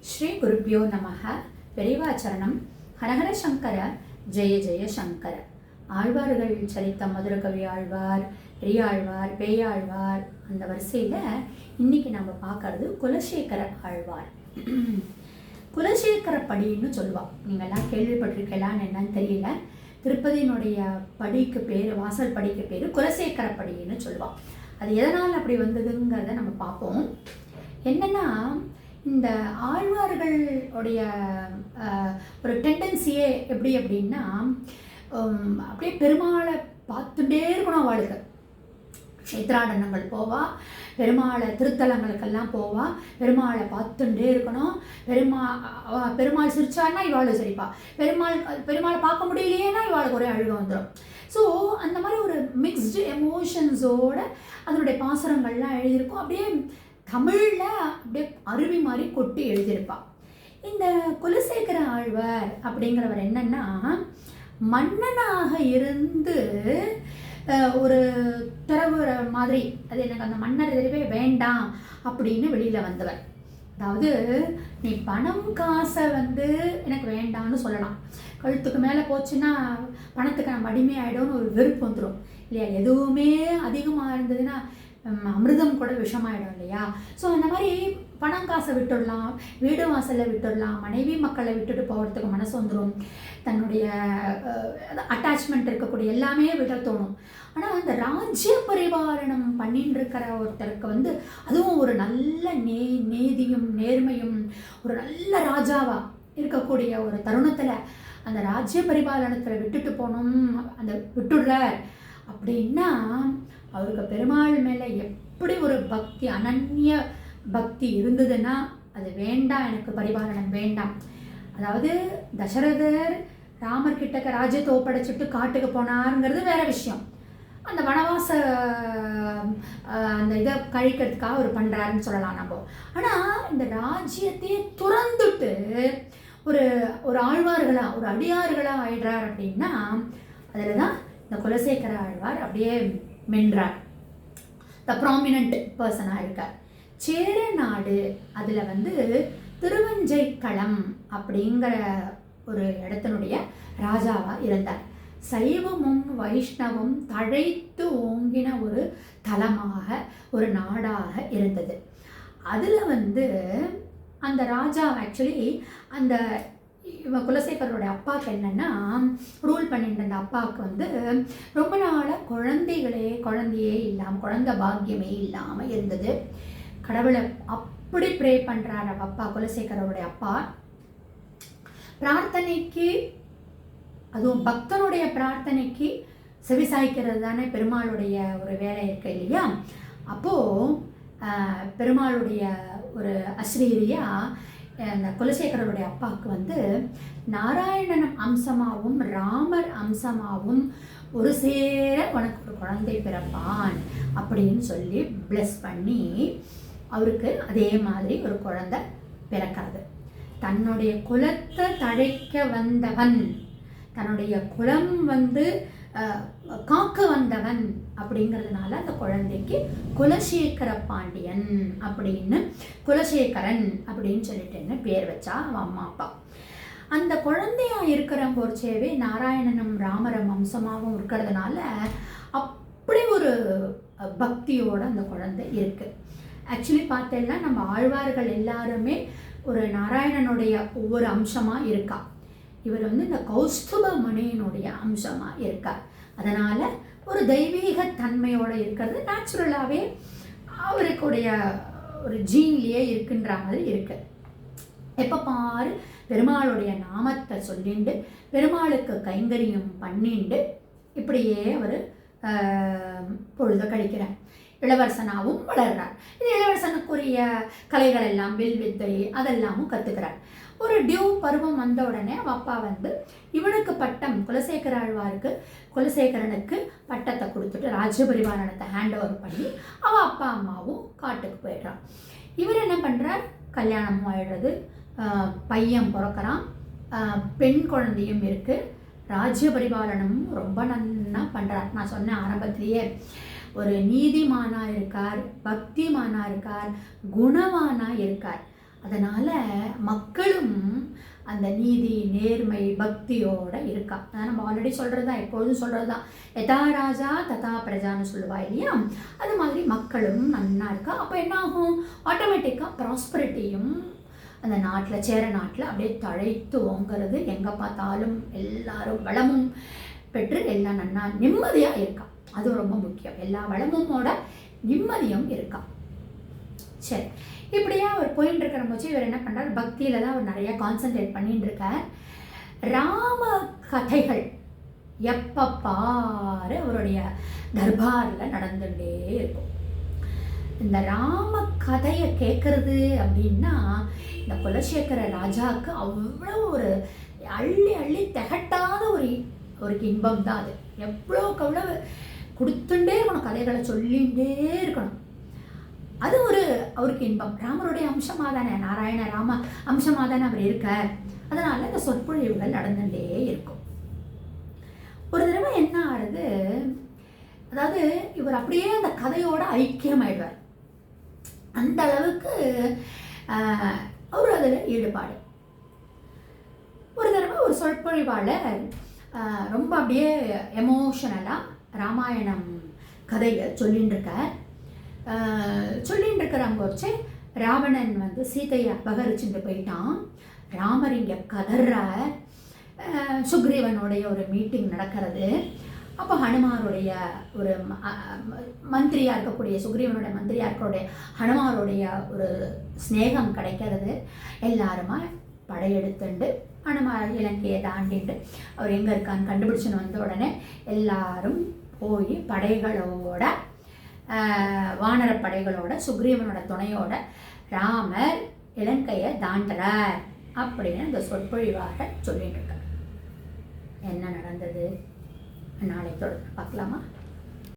ஸ்ரீ குருப்பியோ நமக. பெரிவாச்சரணம். ஹரஹர சங்கர, ஜெய ஜெய சங்கர. ஆழ்வார்கள் சரித்த மதுரகவி ஆழ்வார், பெரியாழ்வார், பேயாழ்வார், அந்த வரிசையில் இன்னைக்கு நம்ம பார்க்கறது குலசேகர ஆழ்வார். குலசேகர படின்னு சொல்லுவாள். நீங்கள்லாம் கேள்விப்பட்டிருக்கலான்னு என்னன்னு தெரியல. திருப்பதியினுடைய படிக்கு பேர், வாசல் படிக்கு பேர் குலசேகர படின்னு சொல்லுவாள். அது எதனால் அப்படி வந்ததுங்கிறத நம்ம பார்ப்போம். என்னென்னா, இந்த ஆழ்வார்களுடைய ஒரு டெண்டன்சியே எப்படி அப்படின்னா, அப்படியே பெருமாளை பார்த்துட்டே இருக்கணும். அவளுக்கு க்ஷேத்ராடனங்கள் போவா, பெருமாளை திருத்தலங்களுக்கெல்லாம் போவா, பெருமாளை பார்த்துட்டே இருக்கணும். பெருமாள் சிரிச்சான்னா இவாளும் சிரிப்பா, பெருமாளை பார்க்க முடியலையேன்னா இவாளுக்கு ஒரே அழுக வந்துடும். ஸோ அந்த மாதிரி ஒரு மிக்ஸ்டு எமோஷன்ஸோட அதனுடைய பாசுரங்கள்லாம் எழுதியிருக்கும். அப்படியே தமிழில் அப்படியே அருவி மாதிரி கொட்டி எழுதியிருப்பாள். இந்த குலசேகர ஆழ்வார் அப்படிங்கிறவர் என்னன்னா, மன்னனாக இருந்து ஒரு துறவுற மாதிரி, அது எனக்கு அந்த மன்னர் எதிரவே வேண்டாம் அப்படின்னு வெளியில் வந்தவர். அதாவது, நீ பணம் காசை எனக்கு வேண்டாம்னு சொல்லலாம். கழுத்துக்கு மேலே போச்சுன்னா பணத்துக்கு நம்ம அடிமையாயிடும்னு ஒரு வெறுப்பு வந்துடும் இல்லையா? எதுவுமே அதிகமாக இருந்ததுன்னா அமிர்தம் கூட விஷமாயிடும் இல்லையா? ஸோ அந்த மாதிரி பணம் காசை விட்டுடலாம், வீடு வாசலில் விட்டுடலாம், மனைவி மக்களை விட்டுட்டு போகிறதுக்கு மனசு வந்துடும். தன்னுடைய அட்டாச்மெண்ட் இருக்கக்கூடிய எல்லாமே விட தோணும். ஆனால் அந்த ராஜ்ய பரிபாலனம் பண்ணின்னு இருக்கிற ஒருத்தருக்கு அதுவும் ஒரு நல்ல நேதியும் நேர்மையும் ஒரு நல்ல ராஜாவாக இருக்கக்கூடிய ஒரு தருணத்தில் அந்த ராஜ்ய பரிபாலனத்தில் விட்டுட்டு போகணும், அந்த விட்டுடுறார் அப்படின்னா அவருக்கு பெருமாள் மேலே எப்படி ஒரு பக்தி, அனன்ய பக்தி இருந்ததுன்னா, அது வேண்டாம், எனக்கு பரிபாலனம் வேண்டாம். அதாவது தசரதர் ராமர் கிட்டக்க ராஜ்யத்தை ஒப்படைச்சிட்டு காட்டுக்கு போனாருங்கிறது வேற விஷயம். அந்த வனவாச அந்த இதை கழிக்கிறதுக்காக அவர் பண்ணுறாருன்னு சொல்லலாம் நம்ம. ஆனால் இந்த ராஜ்யத்தையே துறந்துட்டு ஒரு ஒரு ஆழ்வார்களாக, ஒரு அடியார்களாக ஆயிடுறார் அப்படின்னா, அதில் தான் இந்த குலசேகர ஆழ்வார் அப்படியே மென்றார். த ப்ராமினன்ட் பர்சனாக இருக்கார். சேர நாடு அதில் திருவஞ்சைக்களம் அப்படிங்கிற ஒரு இடத்தினுடைய ராஜாவாக இருந்தார். சைவமும் வைஷ்ணவம் தழைத்து ஓங்கின ஒரு தலமாக, ஒரு நாடாக இருந்தது. அதில் அந்த ராஜா ஆக்சுவலி அந்த குலசேகரோடைய அப்பாவுக்கு என்னென்னா, ரூல் பண்ணிட்டு அந்த அப்பாவுக்கு ரொம்ப நாளாக குழந்தையே இல்லாமல், குழந்தை பாக்கியமே இல்லாமல் இருந்தது. கடவுளை அப்படி ப்ரே பண்ணுறார் அப்பா, குலசேகரோடைய அப்பா. பிரார்த்தனைக்கு, அதுவும் பக்தனுடைய பிரார்த்தனைக்கு செவிசாய்க்கிறது தானே பெருமாளுடைய ஒரு வேலை இருக்கு இல்லையா? அப்போது பெருமாளுடைய ஒரு அஸ்ரீரியா அந்த குலசேகரருடைய அப்பாவுக்கு நாராயணன் அம்சமாகவும் ராமர் அம்சமாகவும் ஒரு சேர உனக்கு ஒரு குழந்தை பிறப்பான் அப்படின்னு சொல்லி பிளஸ் பண்ணி அவருக்கு அதே மாதிரி ஒரு குழந்தை பிறக்கிறது. தன்னுடைய குலத்தை தழைக்க வந்தவன், தன்னுடைய குலம் காக்க வந்தவன் அப்படிங்கிறதுனால அந்த குழந்தைக்கு குலசேகர பாண்டியன் அப்படின்னு, குலசேகரன் அப்படின்னு சொல்லிட்டு பேர் வச்சா அவன் அம்மா அப்பா. அந்த குழந்தையா இருக்கிற போர்ச்சேவே நாராயணனும் ராமரம் அம்சமாகவும் இருக்கிறதுனால அப்படி ஒரு பக்தியோட அந்த குழந்தை இருக்கு. ஆக்சுவலி பார்த்தேன்னா நம்ம ஆழ்வார்கள் எல்லாருமே ஒரு நாராயணனுடைய ஒவ்வொரு அம்சமாக இருக்கா. இவர் இந்த கௌஸ்துப மணியினுடைய அம்சமாக இருக்கார். அதனால் ஒரு தெய்வீக தன்மையோடு இருக்கிறது நேச்சுரலாகவே அவருக்குடைய ஒரு ஜீன்லேயே இருக்குன்ற மாதிரி இருக்கு. எப்போ பாரு பெருமாளுடைய நாமத்தை சொல்லிண்டு, பெருமாளுக்கு கைங்கரியம் பண்ணிண்டு இப்படியே அவர் பொழுத கழிக்கிறார். இளவரசனாகவும் வளர்றார். இது இளவரசனுக்குரிய கலைகள் எல்லாம், வில் வித்தை அதெல்லாமும் கற்றுக்கிறார். ஒரு டியூ பருவம் வந்த உடனே அவள் அப்பா இவனுக்கு பட்டம், குலசேகர ஆழ்வாருக்கு, குலசேகரனுக்கு பட்டத்தை கொடுத்துட்டு ராஜ்ய பரிபாலனத்தை ஹேண்ட் ஓவர் பண்ணி அவள் அப்பா அம்மாவும் காட்டுக்கு போயிடுறான். இவர் என்ன பண்ணுறார், கல்யாணமும் ஆயிடுறது, பையன் பிறக்கிறான், பெண் குழந்தையும் இருக்குது, ராஜ்ய பரிபாலனமும் ரொம்ப நன்னா பண்ணுறார். நான் சொன்னேன் ஆரம்பத்திலேயே, ஒரு நீதிமானா இருக்கார், பக்திமானா இருக்கார், குணவானா இருக்கார். அதனால் மக்களும் அந்த நீதி நேர்மை பக்தியோடு இருக்கா. அதான் நம்ம ஆல்ரெடி சொல்கிறது தான், எப்பொழுதும் சொல்கிறது தான், எதா ராஜா ததா பிரஜான்னு சொல்லுவா இல்லையா. அது மாதிரி மக்களும் நன்னா இருக்கா. அப்போ என்ன ஆகும், ஆட்டோமேட்டிக்காக ப்ராஸ்பரிட்டியும் அந்த நாட்டில் சேர நாட்டில் அப்படியே தழைத்து ஓங்கிறது. எங்கே பார்த்தாலும் எல்லாரும் வளமும் பெற்று எல்லாம் நன்னா நிம்மதியாக இருக்கா. அது ரொம்ப முக்கியம். எல்லா வளமுமோட நிம்மதியும் இருக்கா. சரி, இப்படியே அவர் போயின்னு இருக்கிற போச்சு இவர் என்ன பண்ணுறார், பக்தியில் தான் அவர் நிறையா கான்சன்ட்ரேட் பண்ணிட்டு இருக்கார். ராம கதைகள் எப்போ பாரு அவருடைய தர்பாரில் நடந்துகிட்டே இருக்கும். இந்த ராம கதையை கேட்கறது அப்படின்னா இந்த குலசேகர ராஜாவுக்கு அவ்வளோ ஒரு அள்ளி அள்ளி திகட்டாத ஒரு இன்பம் தான் அது. எவ்வளோக்கு அவ்வளோ கொடுத்துட்டே இருக்கணும், கதைகளை சொல்லிகிட்டே இருக்கணும். அது அவருக்கு இன்பம். ராமருடைய அம்சமாக தானே, நாராயண ராம அம்சமாக தானே அவர் இருக்கார். அதனால இந்த சொற்பொழிவுகள் நடந்துகிட்டே இருக்கும். ஒரு தடவை என்ன ஆகுது, அதாவது இவர் அப்படியே அந்த கதையோட ஐக்கியமாயிடுவார். அந்த அளவுக்கு அவர் அதில் ஈடுபாடு. ஒரு தடவை ஒரு சொற்பொழிவாளர் ரொம்ப அப்படியே எமோஷனலாக ராமாயணம் கதையை சொல்லின்னு இருக்கார். சொல்லின்னு இருக்கிறாங்க வச்சு ராவணன் வந்து சீதையை அபகரிச்சுட்டு போயிட்டான். ராமர் இங்கே கதறார். சுக்ரீவனுடைய ஒரு மீட்டிங் நடக்கிறது. அப்போ ஹனுமாருடைய ஒரு மந்திரியாக இருக்கக்கூடிய சுக்ரீவனுடைய மந்திரியாக இருக்கக்கூடிய ஹனுமாருடைய ஒரு ஸ்நேகம் கிடைக்கிறது. எல்லாருமா படையெடுத்துண்டு ஹனுமார் இலங்கையை தாண்டிட்டு அவர் எங்கே இருக்கான்னு கண்டுபிடிச்சுன்னு வந்த உடனே எல்லாரும் போய் படைகளோட வானர படைகளோட சுக்ரீவனோட துணையோட ராமர் இலங்கையை தாண்டுறார் அப்படின்னு அந்த சொற்பொழிவாக சொல்லிட்டு இருக்கார். என்ன நடந்தது நாளை தொடர்ந்து பார்க்கலாமா?